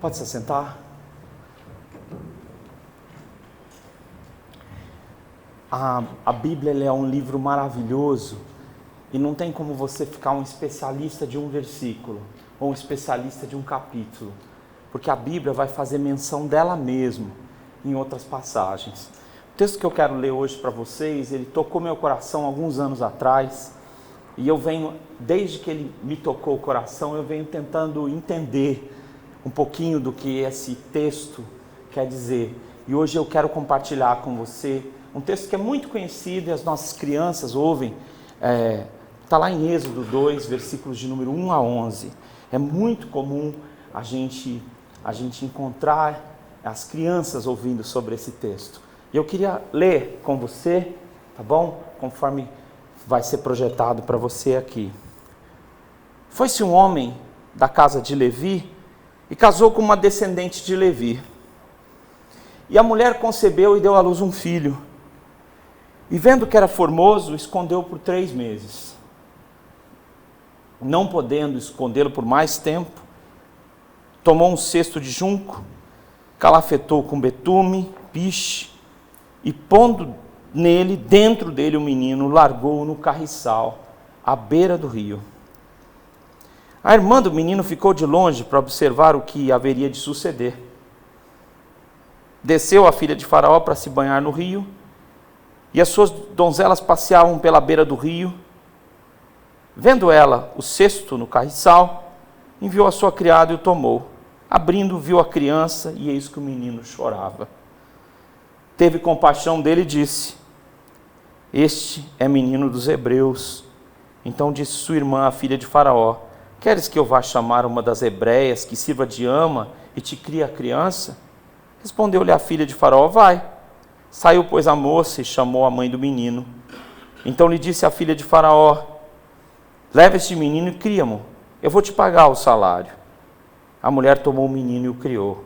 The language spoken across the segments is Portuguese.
Pode se assentar? A Bíblia ela é um livro maravilhoso e não tem como você ficar um especialista de um versículo ou um especialista de um capítulo, porque a Bíblia vai fazer menção dela mesma em outras passagens. O texto que eu quero ler hoje para vocês, ele tocou meu coração alguns anos atrás e eu venho, desde que ele me tocou o coração, eu venho tentando entender um pouquinho do que esse texto quer dizer. E hoje eu quero compartilhar com você um texto que é muito conhecido e as nossas crianças ouvem, está lá em Êxodo 2, versículos de número 1 a 11. É muito comum a gente encontrar as crianças ouvindo sobre esse texto. E eu queria ler com você, tá bom? Conforme vai ser projetado para você aqui. Foi-se um homem da casa de Levi e casou com uma descendente de Levi. E a mulher concebeu e deu à luz um filho. E vendo que era formoso, escondeu por 3 meses. Não podendo escondê-lo por mais tempo, tomou um cesto de junco, calafetou com betume, piche, e pondo dentro dele o menino, largou-o no carriçal, à beira do rio. A irmã do menino ficou de longe para observar o que haveria de suceder. Desceu a filha de Faraó para se banhar no rio, e as suas donzelas passeavam pela beira do rio. Vendo ela o cesto no carriçal, enviou a sua criada e o tomou. Abrindo, viu a criança, e eis que o menino chorava. Teve compaixão dele e disse: este é menino dos hebreus. Então disse sua irmã, a filha de Faraó: queres que eu vá chamar uma das hebreias, que sirva de ama, e te crie a criança? Respondeu-lhe a filha de Faraó: vai. Saiu, pois, a moça e chamou a mãe do menino. Então lhe disse a filha de Faraó: leva este menino e cria-mo, eu vou te pagar o salário. A mulher tomou o menino e o criou.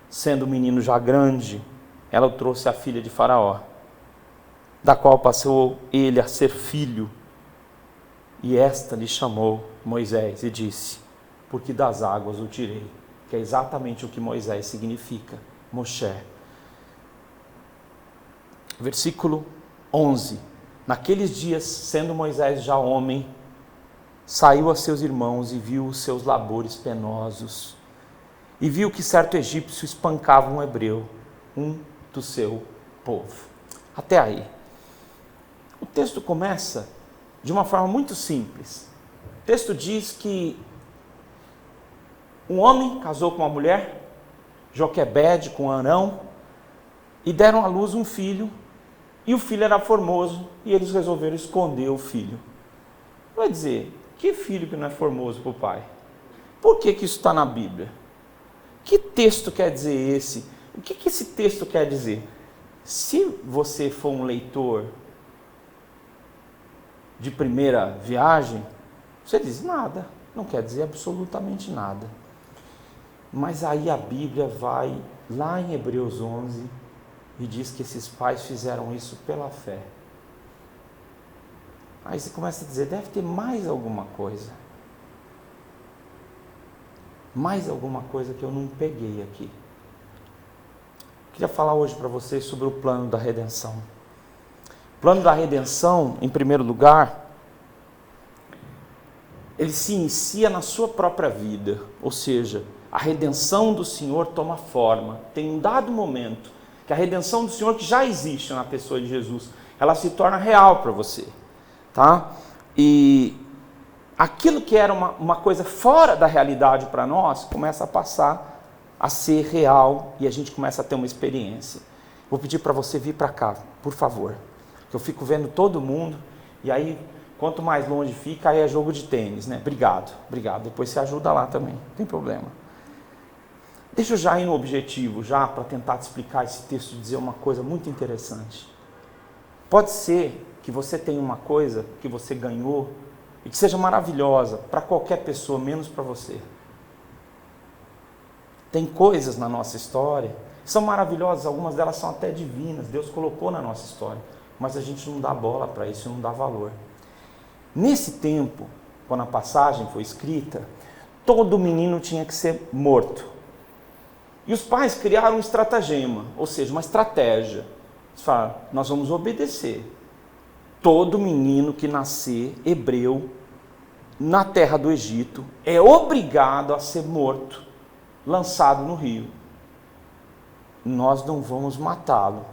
Sendo o menino já grande, ela o trouxe à filha de Faraó, da qual passou ele a ser filho. E esta lhe chamou Moisés e disse: porque das águas o tirei. Que é exatamente o que Moisés significa, Moshe. Versículo 11. Naqueles dias, sendo Moisés já homem, saiu a seus irmãos e viu os seus labores penosos. E viu que certo egípcio espancava um hebreu, um do seu povo. Até aí. O texto começa de uma forma muito simples. O texto diz que um homem casou com uma mulher, Joquebede com Arão, e deram à luz um filho, e o filho era formoso, e eles resolveram esconder o filho. Vai dizer, que filho que não é formoso para o pai? Por que isso está na Bíblia? Que texto quer dizer esse? O que esse texto quer dizer? Se você for um leitor de primeira viagem, você diz nada, não quer dizer absolutamente nada. Mas aí a Bíblia vai lá em Hebreus 11 e diz que esses pais fizeram isso pela fé. Aí você começa a dizer, deve ter mais alguma coisa. Mais alguma coisa que eu não peguei aqui. Queria falar hoje para vocês sobre o plano da redenção. O plano da redenção, em primeiro lugar, ele se inicia na sua própria vida, ou seja, a redenção do Senhor toma forma. Tem um dado momento que a redenção do Senhor, que já existe na pessoa de Jesus, ela se torna real para você, tá? E aquilo que era uma coisa fora da realidade para nós, começa a passar a ser real e a gente começa a ter uma experiência. Vou pedir para você vir para cá, por favor, que eu fico vendo todo mundo e aí quanto mais longe fica, aí é jogo de tênis, né? Obrigado, depois você ajuda lá também, não tem problema. Deixa eu já ir no objetivo, já para tentar te explicar esse texto, dizer uma coisa muito interessante. Pode ser que você tenha uma coisa que você ganhou e que seja maravilhosa para qualquer pessoa, menos para você. Tem coisas na nossa história que são maravilhosas, algumas delas são até divinas, Deus colocou na nossa história, mas a gente não dá bola para isso, não dá valor. Nesse tempo, quando a passagem foi escrita, todo menino tinha que ser morto. E os pais criaram um estratagema, ou seja, uma estratégia. Eles falaram, nós vamos obedecer. Todo menino que nascer hebreu na terra do Egito é obrigado a ser morto, lançado no rio. Nós não vamos matá-lo,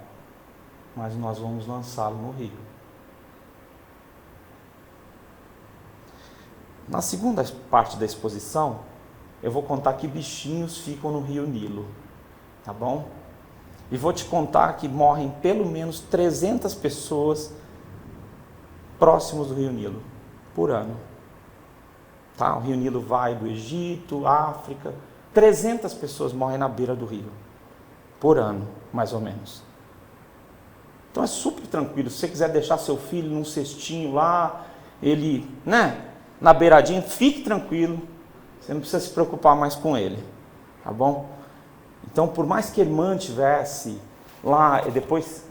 mas nós vamos lançá-lo no rio. Na segunda parte da exposição, eu vou contar que bichinhos ficam no rio Nilo, tá bom? E vou te contar que morrem pelo menos 300 pessoas próximos do rio Nilo, por ano. Tá? O rio Nilo vai do Egito, África, 300 pessoas morrem na beira do rio, por ano, mais ou menos. Então é super tranquilo, se você quiser deixar seu filho num cestinho lá, ele, na beiradinha, fique tranquilo, você não precisa se preocupar mais com ele, tá bom? Então, por mais que a irmã tivesse lá, e depois,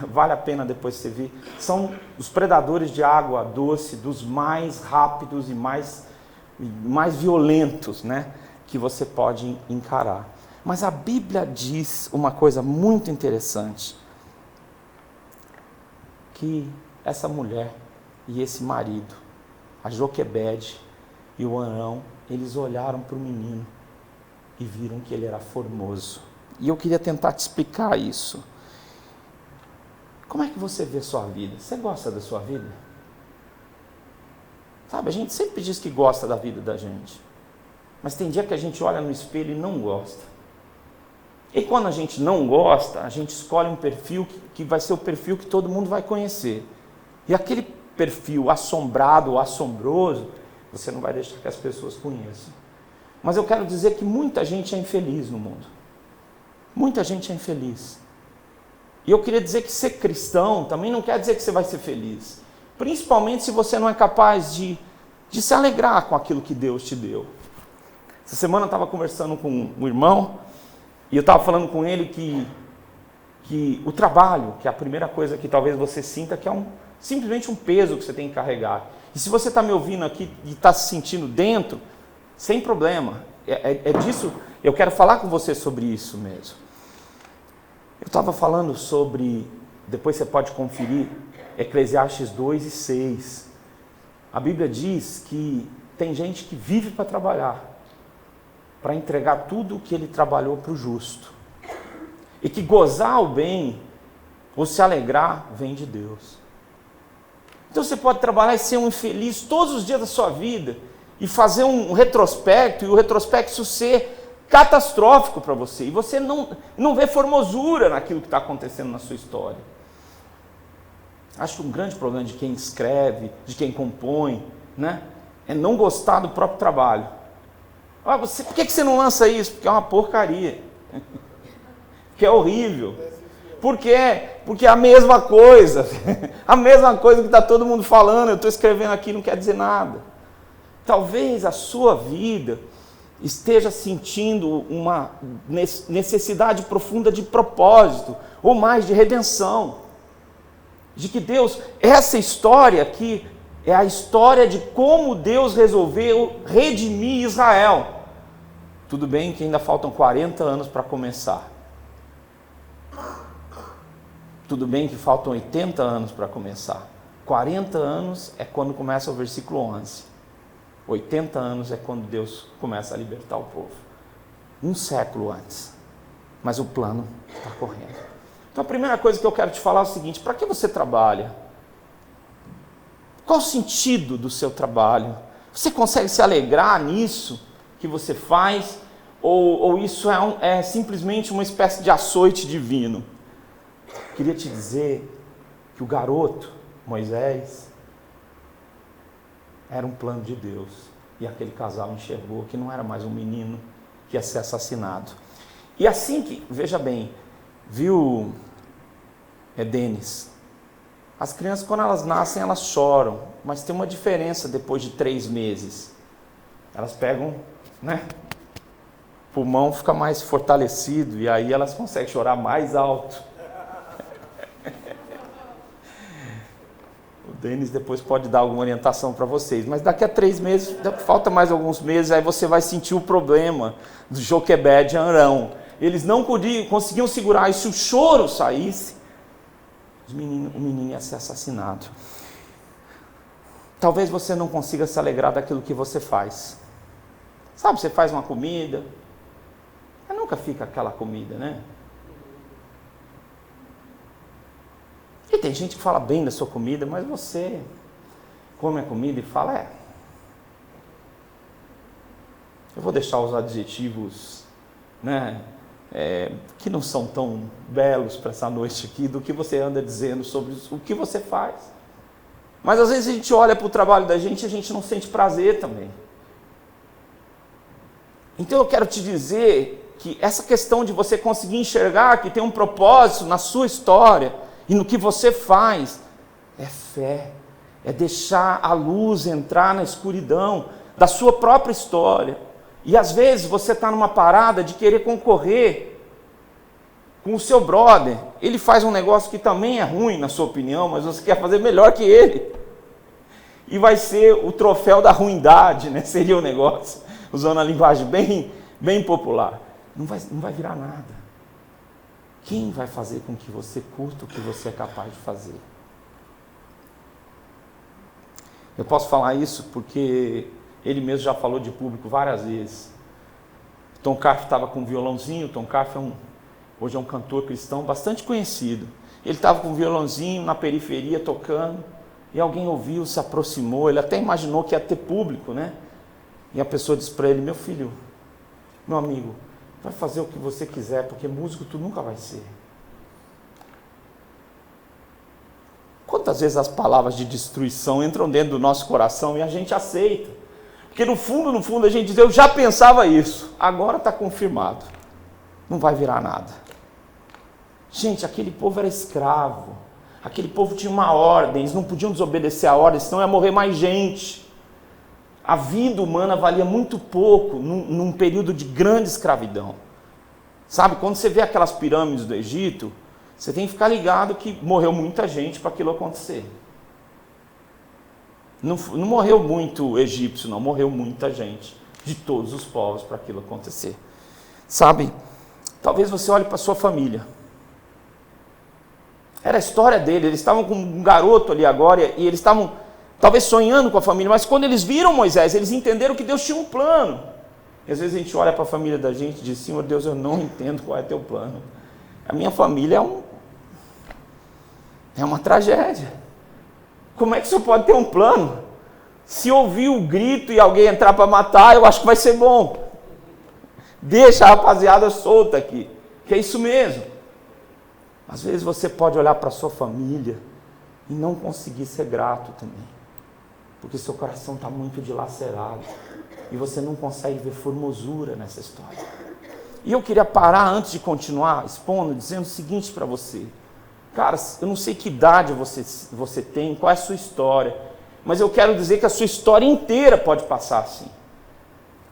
vale a pena depois você ver, são os predadores de água doce, dos mais rápidos e mais violentos, que você pode encarar. Mas a Bíblia diz uma coisa muito interessante, que essa mulher e esse marido, a Joquebede e o Arão, eles olharam para o menino e viram que ele era formoso. E eu queria tentar te explicar isso. Como é que você vê sua vida? Você gosta da sua vida? Sabe, a gente sempre diz que gosta da vida da gente. Mas tem dia que a gente olha no espelho e não gosta. E quando a gente não gosta, a gente escolhe um perfil que vai ser o perfil que todo mundo vai conhecer. E aquele perfil assombrado ou assombroso, você não vai deixar que as pessoas conheçam. Mas eu quero dizer que muita gente é infeliz no mundo. Muita gente é infeliz. E eu queria dizer que ser cristão também não quer dizer que você vai ser feliz. Principalmente se você não é capaz de se alegrar com aquilo que Deus te deu. Essa semana eu estava conversando com um irmão, e eu estava falando com ele que o trabalho, que é a primeira coisa que talvez você sinta, que é simplesmente um peso que você tem que carregar. E se você está me ouvindo aqui e está se sentindo dentro, sem problema. É disso, eu quero falar com você sobre isso mesmo. Eu estava falando sobre, depois você pode conferir, Eclesiastes 2 e 6. A Bíblia diz que tem gente que vive para trabalhar, para entregar tudo o que ele trabalhou para o justo. E que gozar o bem, ou se alegrar, vem de Deus. Então você pode trabalhar e ser um infeliz todos os dias da sua vida, e fazer um retrospecto, e o retrospecto ser catastrófico para você, e você não vê formosura naquilo que está acontecendo na sua história. Acho que um grande problema de quem escreve, de quem compõe, é não gostar do próprio trabalho. Por que você não lança isso? Porque é uma porcaria. Que é horrível. Por quê? Porque é a mesma coisa. A mesma coisa que está todo mundo falando, eu estou escrevendo aqui, não quer dizer nada. Talvez a sua vida esteja sentindo uma necessidade profunda de propósito, ou mais de redenção. De que Deus, essa história aqui, é a história de como Deus resolveu redimir Israel. Tudo bem que ainda faltam 40 anos para começar. Tudo bem que faltam 80 anos para começar. 40 anos é quando começa o versículo 11. 80 anos é quando Deus começa a libertar o povo. Um século antes. Mas o plano está correndo. Então a primeira coisa que eu quero te falar é o seguinte: para que você trabalha? Qual o sentido do seu trabalho? Você consegue se alegrar nisso que você faz? Ou isso é simplesmente uma espécie de açoite divino? Queria te dizer que o garoto, Moisés, era um plano de Deus. E aquele casal enxergou que não era mais um menino que ia ser assassinado. E assim que, veja bem, viu, Denis, as crianças quando elas nascem elas choram, mas tem uma diferença depois de 3 meses. Elas pegam, o pulmão fica mais fortalecido e aí elas conseguem chorar mais alto. O Denis depois pode dar alguma orientação para vocês, mas daqui a 3 meses, falta mais alguns meses, aí você vai sentir o problema do Joquebede e Arão. eles não conseguiam segurar, e se o choro saísse, o menino ia ser assassinado. Talvez você não consiga se alegrar daquilo que você faz. Sabe, você faz uma comida, mas nunca fica aquela comida, né? E tem gente que fala bem da sua comida, mas você come a comida e fala, eu vou deixar os adjetivos, né, que não são tão belos para essa noite aqui, do que você anda dizendo sobre o que você faz. Mas às vezes a gente olha para o trabalho da gente e a gente não sente prazer também. Então eu quero te dizer que essa questão de você conseguir enxergar que tem um propósito na sua história e no que você faz, é fé, é deixar a luz entrar na escuridão da sua própria história. E às vezes você está numa parada de querer concorrer com o seu brother. Ele faz um negócio que também é ruim, na sua opinião, mas você quer fazer melhor que ele. E vai ser o troféu da ruindade, né? Seria o negócio, usando a linguagem bem popular. Não vai virar nada. Quem vai fazer com que você curta o que você é capaz de fazer? Eu posso falar isso porque ele mesmo já falou de público várias vezes. Tom Carf estava com um violãozinho. Tom Carf hoje é um cantor cristão bastante conhecido. Ele estava com um violãozinho na periferia tocando, e alguém ouviu, se aproximou, ele até imaginou que ia ter público, né? E a pessoa disse para ele, meu filho, meu amigo, vai fazer o que você quiser, porque músico tu nunca vai ser. Quantas vezes as palavras de destruição entram dentro do nosso coração e a gente aceita? Porque no fundo a gente diz, eu já pensava isso, agora está confirmado. Não vai virar nada. Gente, aquele povo era escravo, aquele povo tinha uma ordem, eles não podiam desobedecer a ordem, senão ia morrer mais gente. A vida humana valia muito pouco num período de grande escravidão. Sabe, quando você vê aquelas pirâmides do Egito, você tem que ficar ligado que morreu muita gente para aquilo acontecer. Não morreu muito egípcio, não, morreu muita gente, de todos os povos, para aquilo acontecer. Sabe, talvez você olhe para a sua família. Era a história dele, eles estavam com um garoto ali agora, e eles estavam talvez sonhando com a família, mas quando eles viram Moisés, eles entenderam que Deus tinha um plano. E às vezes a gente olha para a família da gente e diz, Senhor Deus, eu não entendo qual é teu plano. A minha família é uma tragédia. Como é que o Senhor pode ter um plano? Se ouvir o grito e alguém entrar para matar, eu acho que vai ser bom. Deixa a rapaziada solta aqui, que é isso mesmo. Às vezes você pode olhar para a sua família e não conseguir ser grato também, porque seu coração está muito dilacerado e você não consegue ver formosura nessa história. E eu queria parar antes de continuar expondo, dizendo o seguinte para você. Cara, eu não sei que idade você tem, qual é a sua história, mas eu quero dizer que a sua história inteira pode passar assim,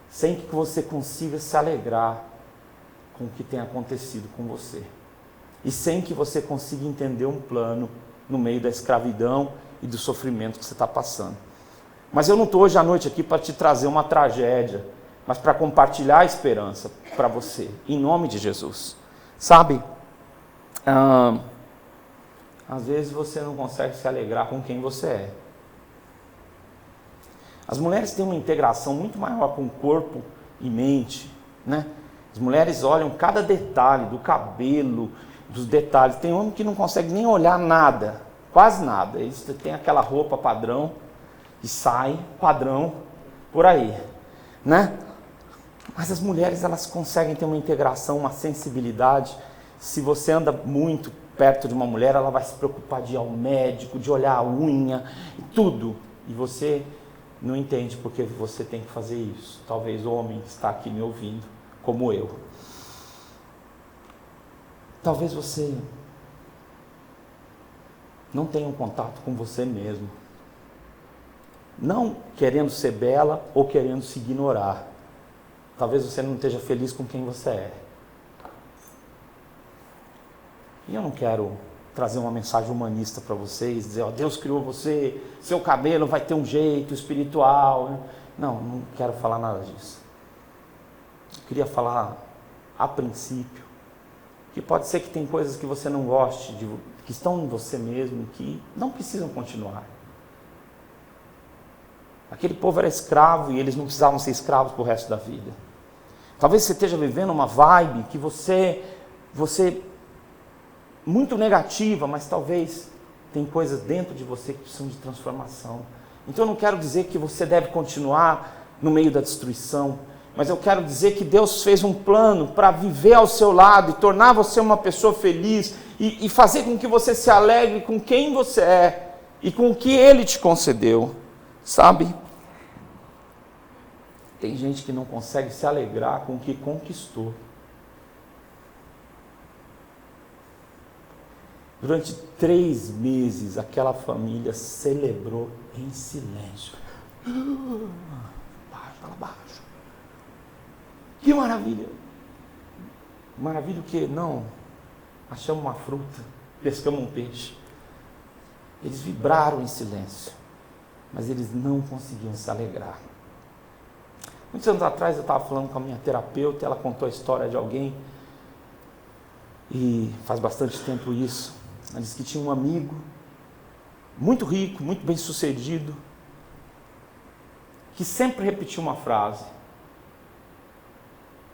sem que você consiga se alegrar com o que tem acontecido com você, e sem que você consiga entender um plano no meio da escravidão e do sofrimento que você está passando. Mas eu não estou hoje à noite aqui para te trazer uma tragédia, mas para compartilhar a esperança para você, em nome de Jesus. Sabe, às vezes você não consegue se alegrar com quem você é. As mulheres têm uma integração muito maior com o corpo e mente, né? As mulheres olham cada detalhe do cabelo, dos detalhes. Tem homem que não consegue nem olhar nada, quase nada. Eles têm aquela roupa padrão e saem padrão por aí, né? Mas as mulheres, elas conseguem ter uma integração, uma sensibilidade. Se você anda muito perto de uma mulher, ela vai se preocupar de ir ao médico, de olhar a unha, tudo. E você não entende porque você tem que fazer isso. Talvez o homem que está aqui me ouvindo, como eu. Talvez você não tenha um contato com você mesmo. Não querendo ser bela ou querendo se ignorar. Talvez você não esteja feliz com quem você é. E eu não quero trazer uma mensagem humanista para vocês, dizer, ó, Deus criou você, seu cabelo vai ter um jeito espiritual. Não quero falar nada disso. Eu queria falar a princípio. Que pode ser que tem coisas que você não goste, que estão em você mesmo, que não precisam continuar. Aquele povo era escravo e eles não precisavam ser escravos para o resto da vida. Talvez você esteja vivendo uma vibe que você muito negativa, mas talvez tem coisas dentro de você que precisam de transformação. Então eu não quero dizer que você deve continuar no meio da destruição, mas eu quero dizer que Deus fez um plano para viver ao seu lado e tornar você uma pessoa feliz e fazer com que você se alegre com quem você é e com o que Ele te concedeu, sabe? Tem gente que não consegue se alegrar com o que conquistou. Durante 3 meses, aquela família celebrou em silêncio. Fala baixo. Que maravilha! Maravilha o quê? Não. Achamos uma fruta, pescamos um peixe. Eles vibraram em silêncio, mas eles não conseguiam se alegrar. Muitos anos atrás eu estava falando com a minha terapeuta, ela contou a história de alguém, e faz bastante tempo isso. Ela disse que tinha um amigo, muito rico, muito bem sucedido, que sempre repetia uma frase.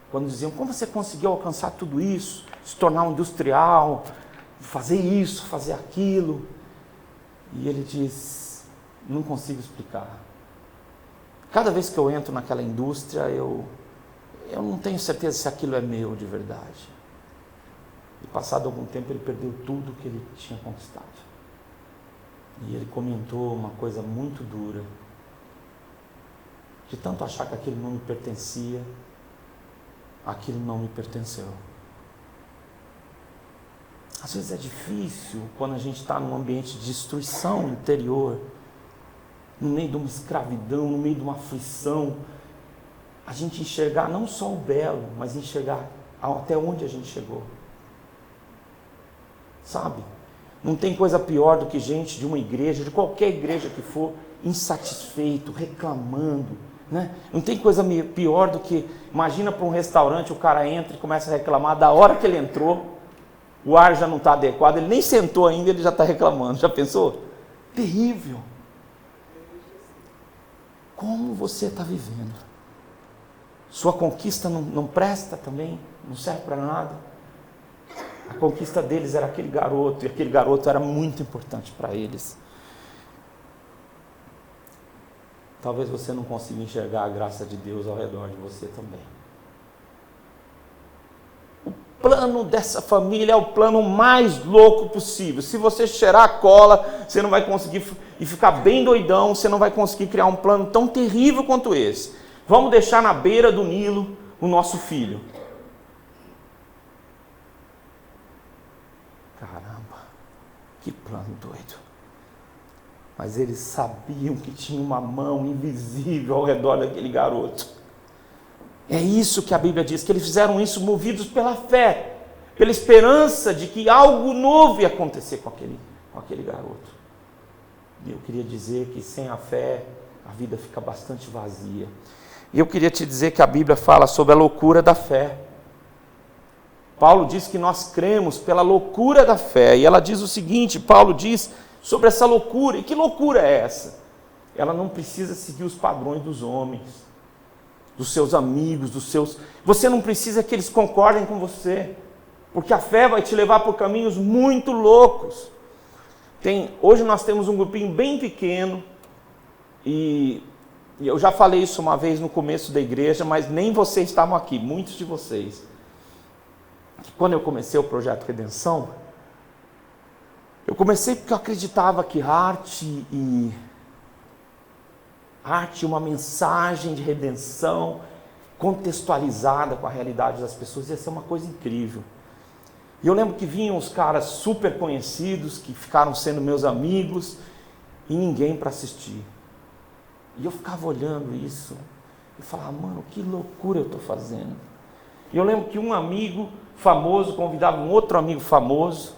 Quando diziam, como você conseguiu alcançar tudo isso, se tornar um industrial, fazer isso, fazer aquilo? E ele diz, não consigo explicar. Cada vez que eu entro naquela indústria, eu não tenho certeza se aquilo é meu de verdade. E passado algum tempo ele perdeu tudo que ele tinha conquistado. E ele comentou uma coisa muito dura. De tanto achar que aquilo não me pertencia, aquilo não me pertenceu. Às vezes é difícil quando a gente está num ambiente de destruição interior, no meio de uma escravidão, no meio de uma aflição, a gente enxergar não só o belo, mas enxergar até onde a gente chegou. Sabe? Não tem coisa pior do que gente de uma igreja, de qualquer igreja que for, insatisfeito, reclamando, né? Não tem coisa pior do que, imagina para um restaurante, o cara entra e começa a reclamar, da hora que ele entrou, o ar já não está adequado, ele nem sentou ainda, ele já está reclamando. Já pensou? Terrível. Como você está vivendo? Sua conquista não presta também? Não serve para nada? A conquista deles era aquele garoto, e aquele garoto era muito importante para eles. Talvez você não consiga enxergar a graça de Deus ao redor de você também. O plano dessa família é o plano mais louco possível. Se você cheirar a cola, você não vai conseguir, e ficar bem doidão, você não vai conseguir criar um plano tão terrível quanto esse. Vamos deixar na beira do Nilo o nosso filho. Caramba, que plano doido. Mas eles sabiam que tinha uma mão invisível ao redor daquele garoto. É isso que a Bíblia diz, que eles fizeram isso movidos pela fé, pela esperança de que algo novo ia acontecer com aquele garoto. E eu queria dizer que sem a fé, a vida fica bastante vazia. E eu queria te dizer que a Bíblia fala sobre a loucura da fé. Paulo diz que nós cremos pela loucura da fé. E ela diz o seguinte, Paulo diz sobre essa loucura. E que loucura é essa? Ela não precisa seguir os padrões dos homens, dos seus amigos, Você não precisa que eles concordem com você, porque a fé vai te levar por caminhos muito loucos. Hoje nós temos um grupinho bem pequeno, e eu já falei isso uma vez no começo da igreja, mas nem vocês estavam aqui, muitos de vocês. Quando eu comecei o Projeto Redenção, eu comecei porque eu acreditava que arte, uma mensagem de redenção contextualizada com a realidade das pessoas, ia ser uma coisa incrível. E eu lembro que vinham os caras super conhecidos, que ficaram sendo meus amigos, e ninguém para assistir. E eu ficava olhando isso, e falava, mano, que loucura eu estou fazendo. E eu lembro que um amigo famoso convidava um outro amigo famoso,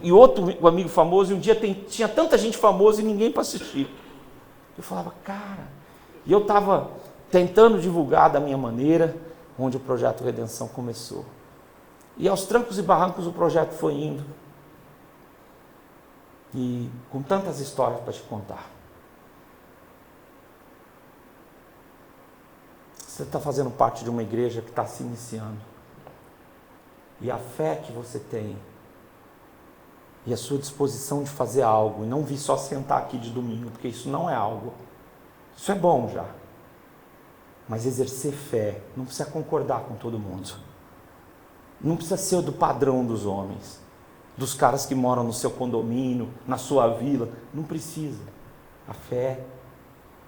e outro amigo famoso, e um dia tinha tanta gente famosa e ninguém para assistir. Eu falava, cara, e eu estava tentando divulgar da minha maneira, onde o projeto Redenção começou. E aos trancos e barrancos o projeto foi indo. E com tantas histórias para te contar. Você está fazendo parte de uma igreja que está se iniciando. E a fé que você tem, e a sua disposição de fazer algo, e não vir só sentar aqui de domingo, porque isso não é algo. Isso é bom já. Mas exercer fé, não precisa concordar com todo mundo. Não precisa ser do padrão dos homens, dos caras que moram no seu condomínio, na sua vila. Não precisa. A fé,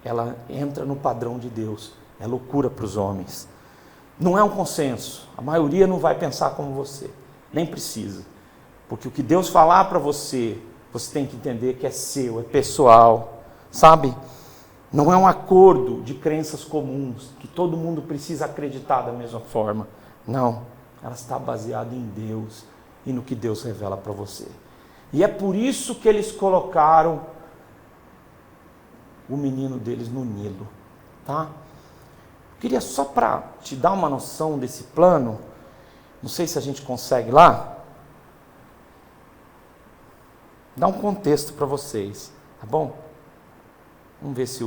ela entra no padrão de Deus. É loucura para os homens. Não é um consenso. A maioria não vai pensar como você. Nem precisa. Porque o que Deus falar para você, você tem que entender que é seu, é pessoal. Sabe? Não é um acordo de crenças comuns, que todo mundo precisa acreditar da mesma forma. Não. Ela está baseada em Deus e no que Deus revela para você. E é por isso que eles colocaram o menino deles no Nilo. Tá? Queria só para te dar uma noção desse plano, não sei se a gente consegue lá, dar um contexto para vocês, tá bom? Vamos ver se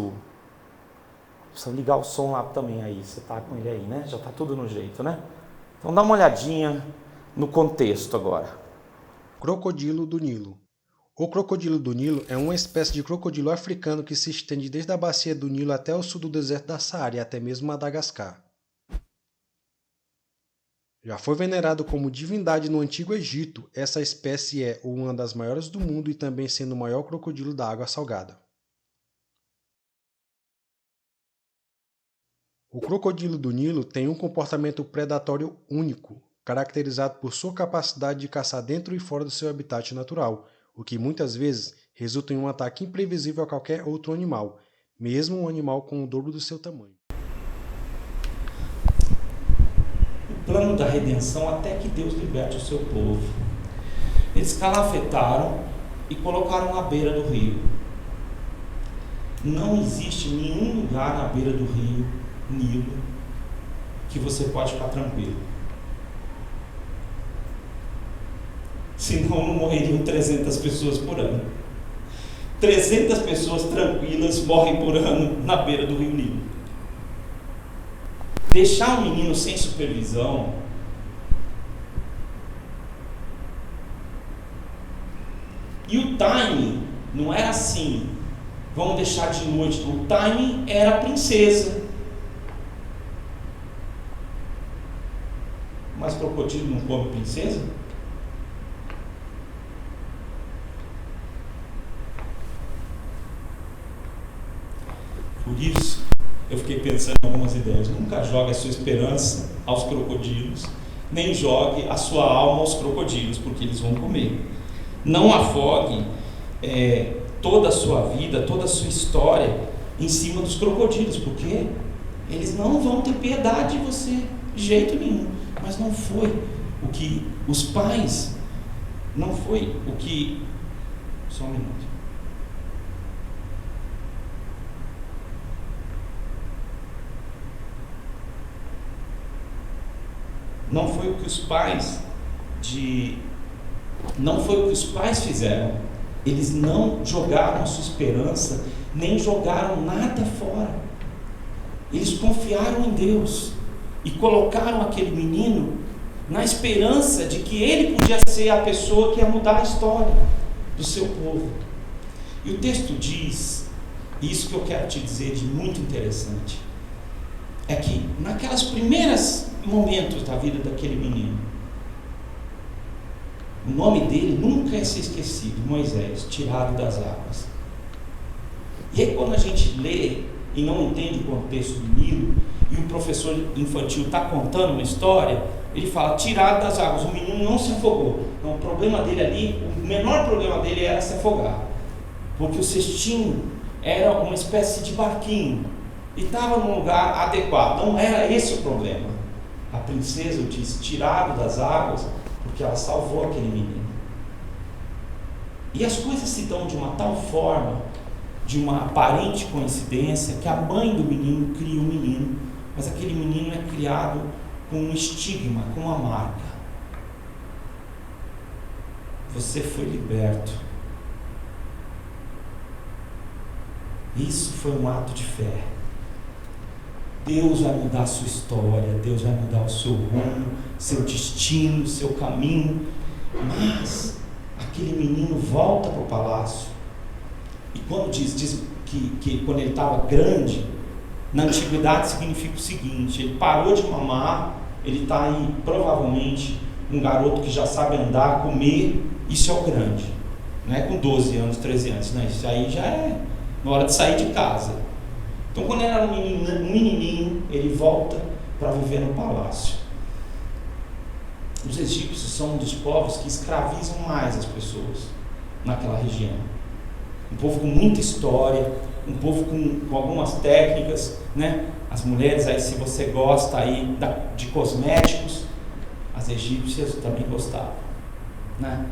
precisa ligar o som lá também aí, você tá com ele aí, né? Já tá tudo no jeito, né? Então dá uma olhadinha no contexto agora. Crocodilo do Nilo. O crocodilo do Nilo é uma espécie de crocodilo africano que se estende desde a bacia do Nilo até o sul do deserto da Saara e até mesmo Madagascar. Já foi venerado como divindade no Antigo Egito, essa espécie é uma das maiores do mundo e também sendo o maior crocodilo da água salgada. O crocodilo do Nilo tem um comportamento predatório único, caracterizado por sua capacidade de caçar dentro e fora do seu habitat natural, o que muitas vezes resulta em um ataque imprevisível a qualquer outro animal, mesmo um animal com o dobro do seu tamanho. O plano da redenção até que Deus liberte o seu povo. Eles calafetaram e colocaram à beira do rio. Não existe nenhum lugar na beira do rio Nilo que você pode ficar tranquilo. Senão não morreriam 300 pessoas por ano. 300 pessoas tranquilas morrem por ano na beira do rio Nilo. Deixar um menino sem supervisão e o timing não era assim, vamos deixar de noite. O timing era a princesa. Mas crocodilo não come princesa? Por isso, eu fiquei pensando em algumas ideias. Nunca jogue a sua esperança aos crocodilos, nem jogue a sua alma aos crocodilos, porque eles vão comer. Não afogue toda a sua vida, toda a sua história em cima dos crocodilos, porque eles não vão ter piedade de você, de jeito nenhum. Mas não foi o que os pais, não foi o que... Só um minuto. Não foi o que os pais não foi o que os pais fizeram. Eles não jogaram a sua esperança, nem jogaram nada fora. Eles confiaram em Deus e colocaram aquele menino na esperança de que ele podia ser a pessoa que ia mudar a história do seu povo. E o texto diz, e isso que eu quero te dizer de muito interessante, é que naquelas primeiras momentos da vida daquele menino, o nome dele nunca ia ser esquecido, Moisés, tirado das águas. E aí quando a gente lê e não entende o contexto do Nilo, e o professor infantil está contando uma história, ele fala, tirado das águas, o menino não se afogou. Então, o problema dele ali, o menor problema dele era se afogar, porque o cestinho era uma espécie de barquinho, e estava num lugar adequado. Não era esse o problema. A princesa o disse, tirado das águas, porque ela salvou aquele menino. E as coisas se dão de uma tal forma, de uma aparente coincidência, que a mãe do menino cria um menino, mas aquele menino é criado com um estigma, com uma marca. Você foi liberto. Isso foi um ato de fé. Deus vai mudar a sua história, Deus vai mudar o seu rumo, seu destino, seu caminho. Mas aquele menino volta para o palácio. E quando diz que quando ele estava grande, na antiguidade significa o seguinte: ele parou de mamar, ele está aí provavelmente um garoto que já sabe andar, comer. Isso é o grande, não é com 12 anos, 13 anos, não, isso aí já é na hora de sair de casa. Então, quando ele era um menininho, ele volta para viver no palácio. Os egípcios são um dos povos que escravizam mais as pessoas naquela região. Um povo com muita história, um povo com algumas técnicas, né? As mulheres aí, se você gosta aí de cosméticos, as egípcias também gostavam, né?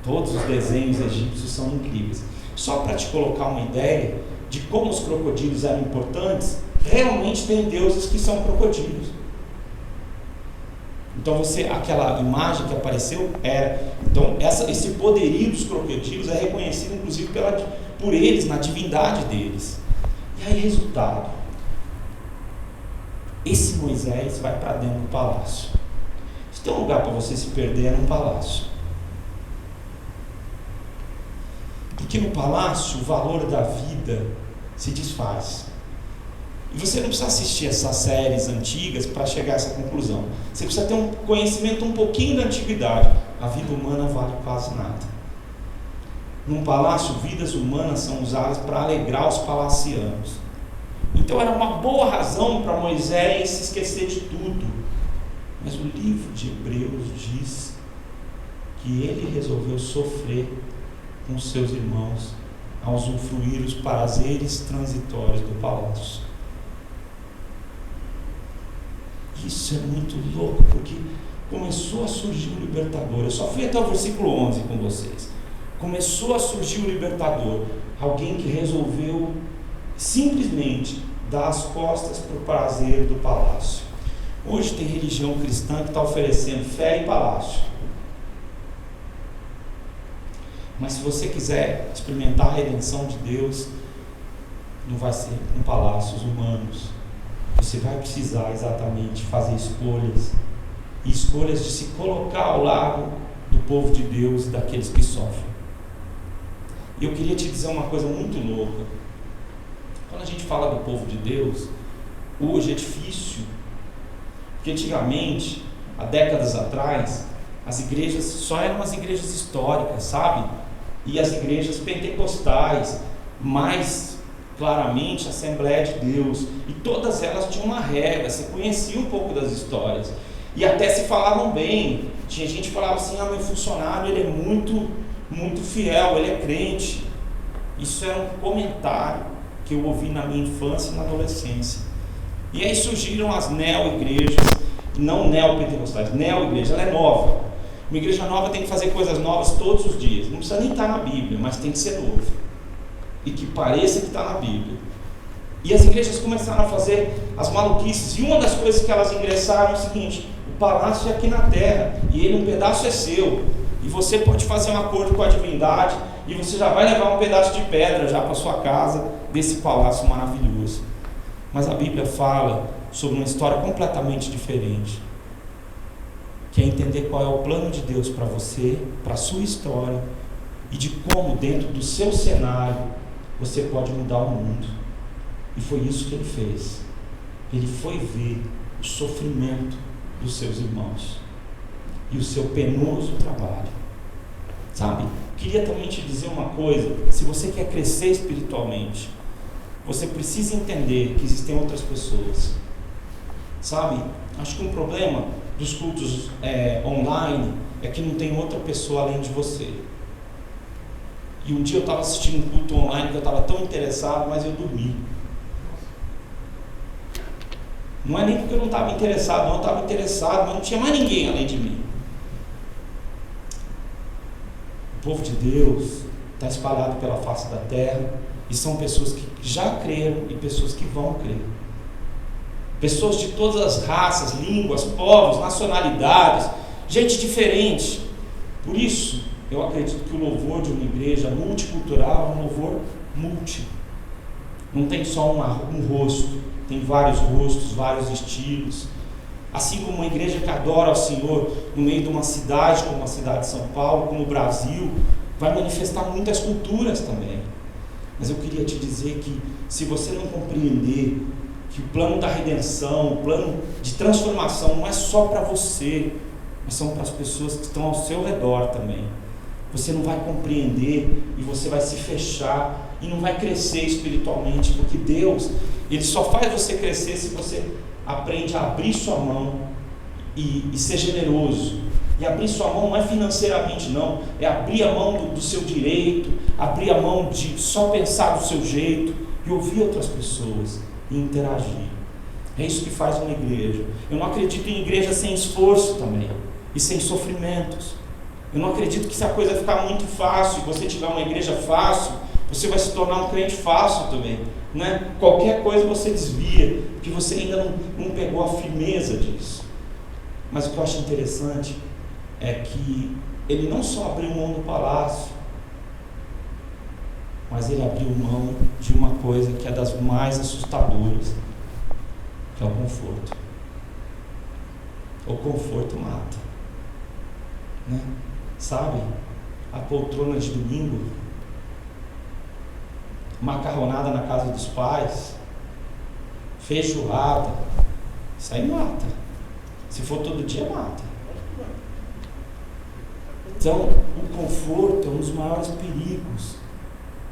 Todos os desenhos egípcios são incríveis. Só para te colocar uma ideia de como os crocodilos eram importantes, realmente tem deuses que são crocodilos. Então aquela imagem que apareceu era, então esse poderio dos crocodilos é reconhecido inclusive por eles, na divindade deles. E aí, resultado, esse Moisés vai para dentro do palácio. Se tem um lugar para você se perder, é no palácio. Porque no palácio o valor da vida se desfaz. E você não precisa assistir essas séries antigas para chegar a essa conclusão. Você precisa ter um conhecimento um pouquinho da antiguidade. A vida humana vale quase nada. Num palácio, vidas humanas são usadas para alegrar os palacianos. Então era uma boa razão para Moisés se esquecer de tudo. Mas o livro de Hebreus diz que ele resolveu sofrer com seus irmãos a usufruir os prazeres transitórios do palácio. Isso é muito louco, porque começou a surgir o libertador. Eu só fui até o versículo 11 com vocês. Começou a surgir o libertador, alguém que resolveu simplesmente dar as costas para o prazer do palácio. Hoje tem religião cristã que está oferecendo fé e palácio. Mas se você quiser experimentar a redenção de Deus, não vai ser com palácios humanos. Você vai precisar exatamente fazer escolhas, e escolhas de se colocar ao lado do povo de Deus e daqueles que sofrem. E eu queria te dizer uma coisa muito louca. Quando a gente fala do povo de Deus, hoje é difícil, porque antigamente, há décadas atrás, as igrejas só eram as igrejas históricas, sabe? E as igrejas pentecostais, mais claramente a Assembleia de Deus, e todas elas tinham uma regra, você conhecia um pouco das histórias, e até se falavam bem. Tinha gente que falava assim: meu funcionário, ele é muito fiel, ele é crente. Isso era um comentário que eu ouvi na minha infância e na adolescência. E aí surgiram as neo-igrejas, não neo-pentecostais, neo-igreja, ela é nova. Uma igreja nova tem que fazer coisas novas todos os dias, não precisa nem estar na Bíblia, mas tem que ser novo, e que pareça que está na Bíblia. E as igrejas começaram a fazer as maluquices, e uma das coisas que elas ingressaram é o seguinte: o palácio é aqui na terra, e ele um pedaço é seu, e você pode fazer um acordo com a divindade, e você já vai levar um pedaço de pedra já para sua casa, desse palácio maravilhoso. Mas a Bíblia fala sobre uma história completamente diferente, que é entender qual é o plano de Deus para você, para a sua história, e de como dentro do seu cenário você pode mudar o mundo. E foi isso que ele fez. Ele foi ver o sofrimento dos seus irmãos e o seu penoso trabalho. Sabe? Queria também te dizer uma coisa: se você quer crescer espiritualmente, você precisa entender que existem outras pessoas. Sabe? Acho que um problema dos cultos online é que não tem outra pessoa além de você. E um dia eu estava assistindo um culto online que eu estava tão interessado, mas eu dormi. Não é nem porque eu não estava interessado, não, eu estava interessado, mas não tinha mais ninguém além de mim. O povo de Deus está espalhado pela face da terra, e são pessoas que já creram e pessoas que vão crer. pessoas de todas as raças, línguas, povos, nacionalidades, gente diferente. Por isso, eu acredito que o louvor de uma igreja multicultural é um louvor multi. Não tem só um rosto, tem vários rostos, vários estilos. Assim como uma igreja que adora ao Senhor no meio de uma cidade, como a cidade de São Paulo, como o Brasil, vai manifestar muitas culturas também. Mas eu queria te dizer que, se você não compreender que o plano da redenção, o plano de transformação não é só para você, mas são para as pessoas que estão ao seu redor também, você não vai compreender e você vai se fechar e não vai crescer espiritualmente, porque Deus, Ele só faz você crescer se você aprende a abrir sua mão e ser generoso. E abrir sua mão não é financeiramente, não, é abrir a mão do seu direito, abrir a mão de só pensar do seu jeito e ouvir outras pessoas e interagir. É isso que faz uma igreja. Eu não acredito em igreja sem esforço também e sem sofrimentos. Eu não acredito que se a coisa ficar muito fácil e você tiver uma igreja fácil, você vai se tornar um crente fácil também, né? Qualquer coisa você desvia, porque você ainda não pegou a firmeza disso. Mas o que eu acho interessante é que ele não só abriu mão do palácio, mas ele abriu mão de uma coisa que é das mais assustadoras, que é o conforto. O conforto mata, né? Sabe, a poltrona de domingo, macarronada na casa dos pais, feijoada, isso aí mata. Se for todo dia, mata. Então, o conforto é um dos maiores perigos.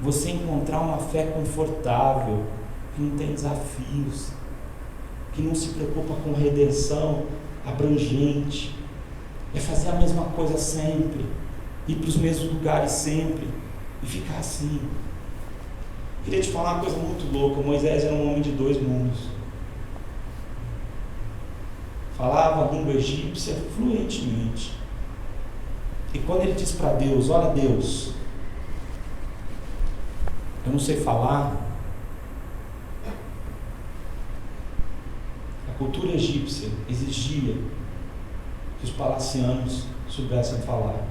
Você encontrar uma fé confortável, que não tem desafios, que não se preocupa com redenção abrangente, é fazer a mesma coisa sempre, ir para os mesmos lugares sempre, e ficar assim. Queria te falar uma coisa muito louca. Moisés era um homem de 2 mundos. Falava a língua egípcia fluentemente. E quando ele disse para Deus: olha Deus, eu não sei falar. A cultura egípcia exigia que os palacianos soubessem falar,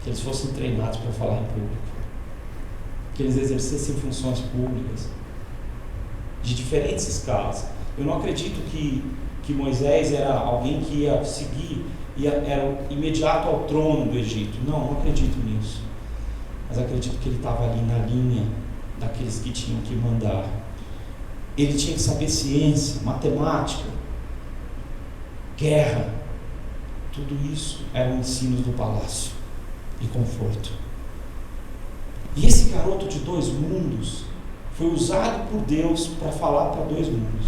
que eles fossem treinados para falar em público, que eles exercessem funções públicas de diferentes escalas. Eu não acredito que Moisés era alguém que ia seguir, era imediato ao trono do Egito. Não acredito nisso. Mas acredito que ele estava ali na linha daqueles que tinham que mandar. Ele tinha que saber ciência, matemática, guerra. Tudo isso eram ensinos do palácio e conforto. E esse garoto de 2 mundos foi usado por Deus para falar para 2 mundos.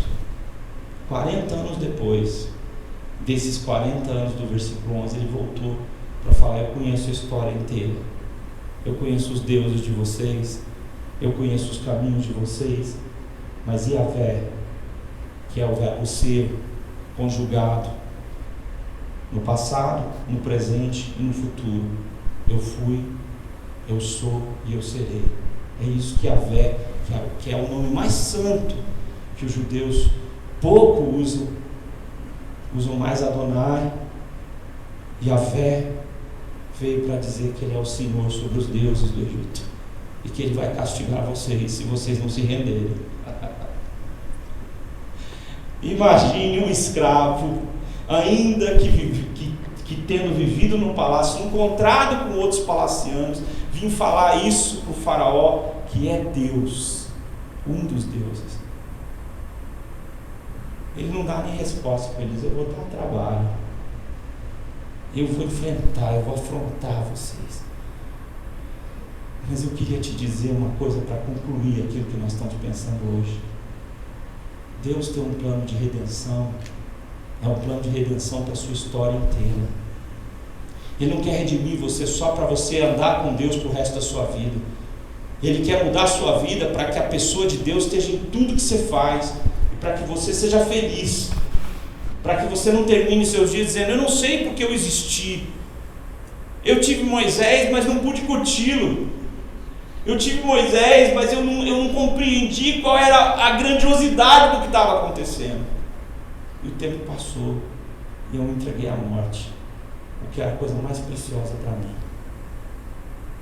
40 anos depois, desses 40 anos do versículo 11, ele voltou para falar: eu conheço a história inteira, eu conheço os deuses de vocês, eu conheço os caminhos de vocês, mas Yahvé, que é o verbo ser conjugado no passado, no presente e no futuro. Eu fui, eu sou e eu serei. É isso que Yahvé, que é o nome mais santo que os judeus pouco usam mais Adonai. Yahvé veio para dizer que Ele é o Senhor sobre os deuses do Egito e que Ele vai castigar vocês se vocês não se renderem. Imagine um escravo, ainda que tendo vivido no palácio, encontrado com outros palacianos, vir falar isso para o faraó, que é Deus, um dos deuses. Ele não dá nem resposta para eles: eu vou dar trabalho, eu vou enfrentar, eu vou afrontar vocês. Mas eu queria te dizer uma coisa para concluir aquilo que nós estamos pensando hoje. Deus tem um plano de redenção, é um plano de redenção para a sua história inteira. Ele não quer redimir você só para você andar com Deus para o resto da sua vida. Ele quer mudar a sua vida para que a pessoa de Deus esteja em tudo que você faz, e para que você seja feliz, para que você não termine seus dias dizendo: eu não sei porque eu existi, eu tive Moisés, mas não pude curti-lo, Eu tive Moisés, mas eu não compreendi qual era a grandiosidade do que estava acontecendo. E o tempo passou e eu me entreguei à morte, o que era a coisa mais preciosa para mim.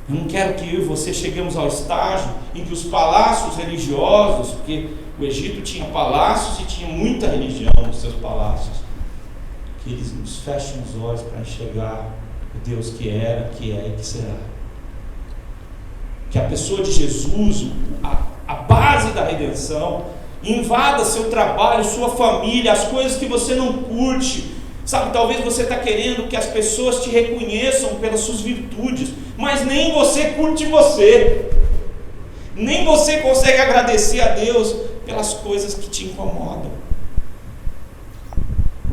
Eu não quero que eu e você cheguemos ao estágio em que os palácios religiosos, porque o Egito tinha palácios e tinha muita religião nos seus palácios, que eles nos fechem os olhos para enxergar o Deus que era, que é e que será. Que a pessoa de Jesus, a base da redenção, invada seu trabalho, sua família, as coisas que você não curte. Sabe, talvez você está querendo que as pessoas te reconheçam pelas suas virtudes, mas nem você curte você. Nem você consegue agradecer a Deus pelas coisas que te incomodam.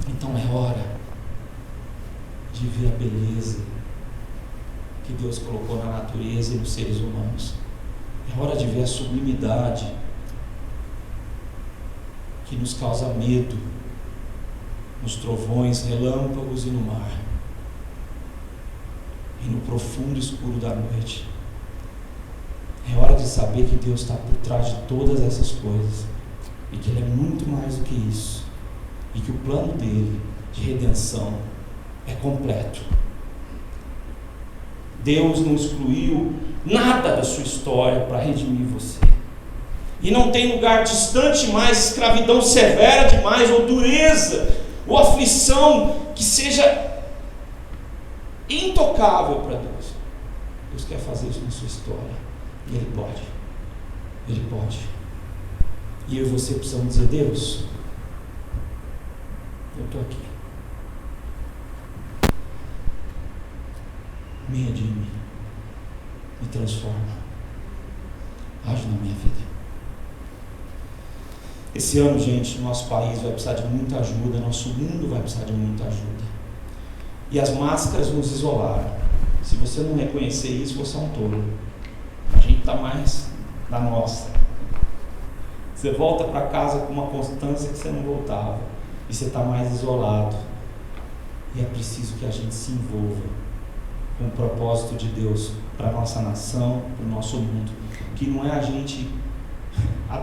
Então é hora de ver a beleza que Deus colocou na natureza e nos seres humanos. É hora de ver a sublimidade que nos causa medo nos trovões, relâmpagos e no mar, e no profundo escuro da noite. É hora de saber que Deus está por trás de todas essas coisas, e que Ele é muito mais do que isso, e que o plano dele de redenção é completo. Deus não excluiu nada da sua história para redimir você. E não tem lugar distante mais, escravidão severa demais, ou dureza, ou aflição que seja intocável para Deus. Deus quer fazer isso na sua história. E Ele pode. Ele pode. E eu e você precisamos dizer: Deus, eu estou aqui. Me redime, me transforma, age na minha vida. Esse ano, gente, nosso país vai precisar de muita ajuda, nosso mundo vai precisar de muita ajuda. E as máscaras nos isolaram. Se você não reconhecer isso, você é um tolo. A gente está mais na nossa. Você volta para casa com uma constância que você não voltava, e você está mais isolado. E é preciso que a gente se envolva com o propósito de Deus para a nossa nação, para o nosso mundo, que não é a gente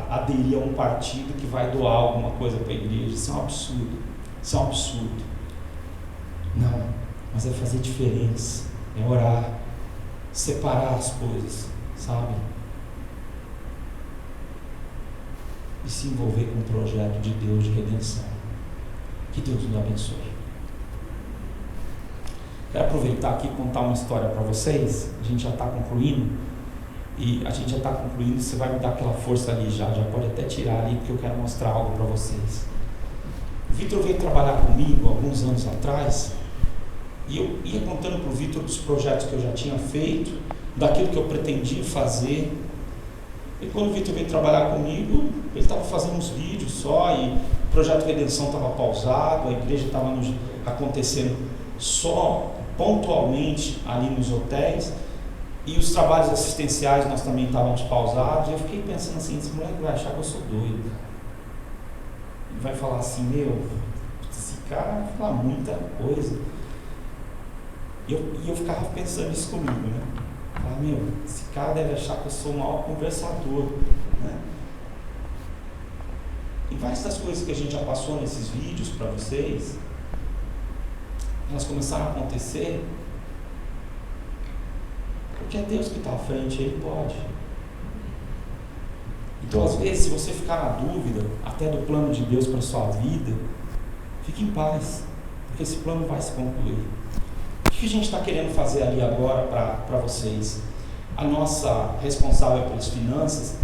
aderir a um partido que vai doar alguma coisa para a igreja. Isso é um absurdo. Isso é um absurdo. Não, mas é fazer diferença, é orar, separar as coisas, sabe? E se envolver com o projeto de Deus de redenção. Que Deus nos abençoe. Quero aproveitar aqui e contar uma história para vocês. A gente já está concluindo. E a gente já está concluindo. Você vai me dar aquela força ali já pode até tirar ali, porque eu quero mostrar algo para vocês. O Vitor veio trabalhar comigo alguns anos atrás, e eu ia contando para o Vitor dos projetos que eu já tinha feito, daquilo que eu pretendia fazer. E quando o Vitor veio trabalhar comigo, ele estava fazendo uns vídeos só, e o projeto Redenção estava pausado, a igreja estava acontecendo só pontualmente ali nos hotéis, e os trabalhos assistenciais nós também estávamos pausados. E eu fiquei pensando assim: esse moleque vai achar que eu sou doido, cara. Ele vai falar assim: meu, esse cara vai falar muita coisa. E eu ficava pensando isso comigo, né? Falar: meu, esse cara deve achar que eu sou o maior conversador, né? E várias das coisas que a gente já passou nesses vídeos para vocês, elas começaram a acontecer porque é Deus que está à frente, Ele pode. Então, às vezes, se você ficar na dúvida até do plano de Deus para a sua vida, fique em paz, porque esse plano vai se concluir. O que a gente está querendo fazer ali agora para vocês? A nossa responsável pelas finanças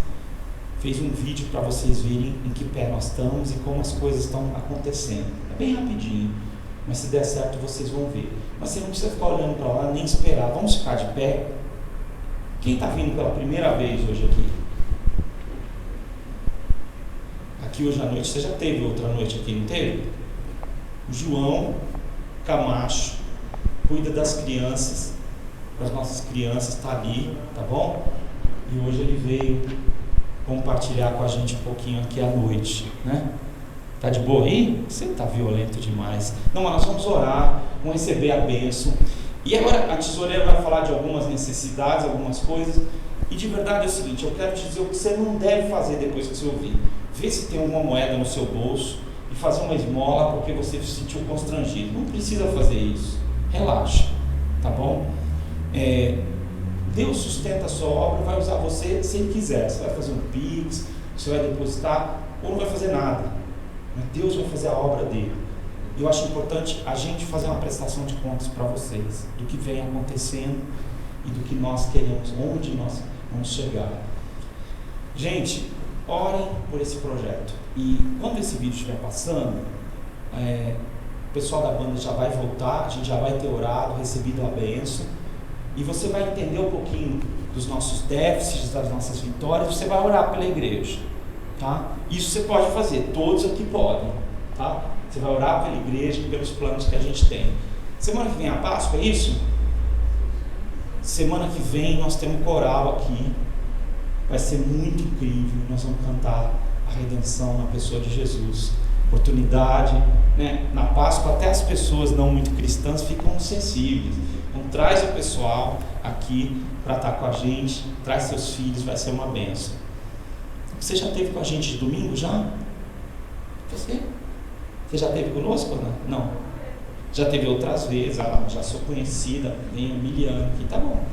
fez um vídeo para vocês verem em que pé nós estamos e como as coisas estão acontecendo. É bem rapidinho, mas se der certo vocês vão ver. Mas você não precisa ficar olhando para lá nem esperar. Vamos ficar de pé. Quem está vindo pela primeira vez hoje aqui? Aqui hoje à noite, você já teve outra noite aqui, não teve? O João Camacho cuida das crianças, das nossas crianças, está ali, tá bom? E hoje ele veio compartilhar com a gente um pouquinho aqui à noite, né? Tá de boa aí? Você está violento demais. Não, mas nós vamos orar, vamos receber a bênção. E agora a tesoureira vai falar de algumas necessidades, algumas coisas. E de verdade é o seguinte, eu quero te dizer o que você não deve fazer depois que você ouvir. Vê se tem alguma moeda no seu bolso e fazer uma esmola porque você se sentiu constrangido. Não precisa fazer isso. Relaxa, tá bom? Deus sustenta a sua obra, vai usar você se Ele quiser. Você vai fazer um pix, você vai depositar ou não vai fazer nada. Mas Deus vai fazer a obra dele. Eu acho importante a gente fazer uma prestação de contas para vocês, do que vem acontecendo e do que nós queremos, onde nós vamos chegar. Gente, orem por esse projeto. E quando esse vídeo estiver passando, o pessoal da banda já vai voltar, a gente já vai ter orado, recebido a bênção, e você vai entender um pouquinho dos nossos déficits, das nossas vitórias, você vai orar pela igreja, tá? Isso você pode fazer, todos aqui podem, tá? Você vai orar pela igreja e pelos planos que a gente tem. Semana que vem a Páscoa, é isso? Semana que vem nós temos coral aqui, vai ser muito incrível, nós vamos cantar a redenção na pessoa de Jesus. Oportunidade, né? Na Páscoa até as pessoas não muito cristãs ficam sensíveis. Então traz o pessoal aqui para estar com a gente, traz seus filhos, vai ser uma bênção. Você já esteve com a gente de domingo já? Você já esteve conosco? Não. Já teve outras vezes, já sou conhecida, nem Emiliano aqui, tá bom.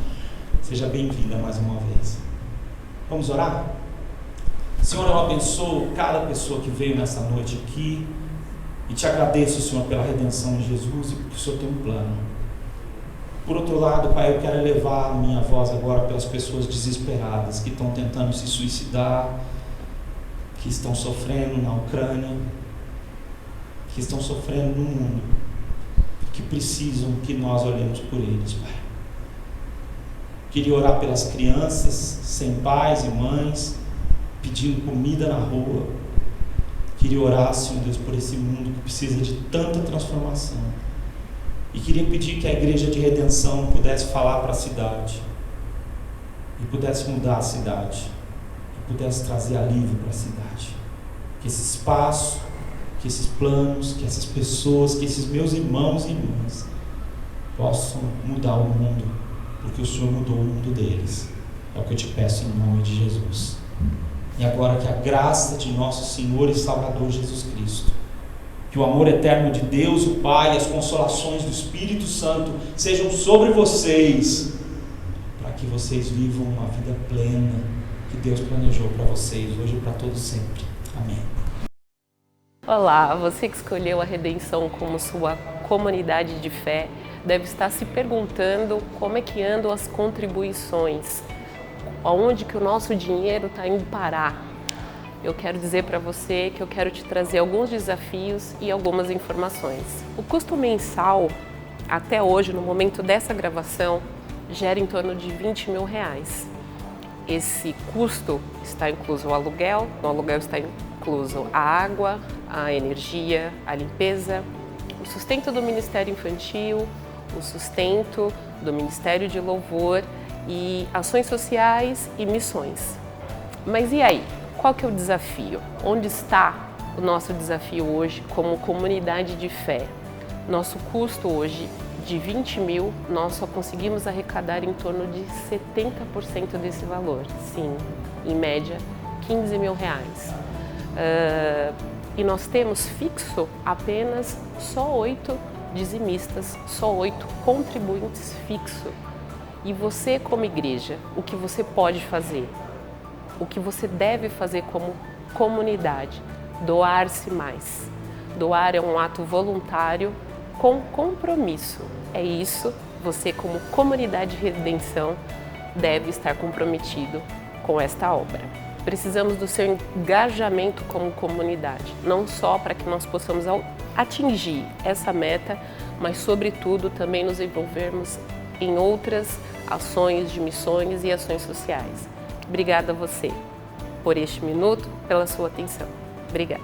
Seja bem-vinda mais uma vez. Vamos orar? Senhor, eu abençoo cada pessoa que veio nessa noite aqui e te agradeço, Senhor, pela redenção de Jesus e porque o Senhor tem um plano. Por outro lado, Pai, eu quero elevar a minha voz agora pelas pessoas desesperadas que estão tentando se suicidar, que estão sofrendo na Ucrânia, que estão sofrendo no mundo, que precisam que nós olhemos por eles, Pai. Queria orar pelas crianças sem pais e mães, pedindo comida na rua. Queria orar, Senhor Deus, por esse mundo que precisa de tanta transformação. E queria pedir que a Igreja de Redenção pudesse falar para a cidade, e pudesse mudar a cidade, e pudesse trazer alívio para a cidade. Que esse espaço, que esses planos, que essas pessoas, que esses meus irmãos e irmãs possam mudar o mundo, porque o Senhor mudou o mundo deles. É o que eu te peço em nome de Jesus. E agora que a graça de nosso Senhor e Salvador Jesus Cristo, que o amor eterno de Deus, o Pai, e as consolações do Espírito Santo sejam sobre vocês, para que vocês vivam uma vida plena que Deus planejou para vocês, hoje e para todos sempre. Amém. Olá, você que escolheu a Redenção como sua comunidade de fé, deve estar se perguntando como é que andam as contribuições, aonde que o nosso dinheiro está indo parar. Eu quero dizer para você que eu quero te trazer alguns desafios e algumas informações. O custo mensal, até hoje, no momento dessa gravação, gera em torno de R$20 mil. Esse custo está incluso o aluguel, no aluguel está incluso a água, a energia, a limpeza, o sustento do Ministério Infantil, o sustento do Ministério de Louvor e ações sociais e missões. Mas e aí? Qual que é o desafio? Onde está o nosso desafio hoje como comunidade de fé? Nosso custo hoje de 20 mil, nós só conseguimos arrecadar em torno de 70% desse valor. Sim, em média, 15 mil reais. E nós temos fixo apenas só 8 dizimistas, só 8 contribuintes fixo. E você, como igreja, o que você pode fazer? O que você deve fazer como comunidade? Doar-se mais. Doar é um ato voluntário com compromisso. É isso, você como comunidade de redenção deve estar comprometido com esta obra. Precisamos do seu engajamento como comunidade, não só para que nós possamos atingir essa meta, mas sobretudo também nos envolvermos em outras ações de missões e ações sociais. Obrigada a você por este minuto, pela sua atenção. Obrigada.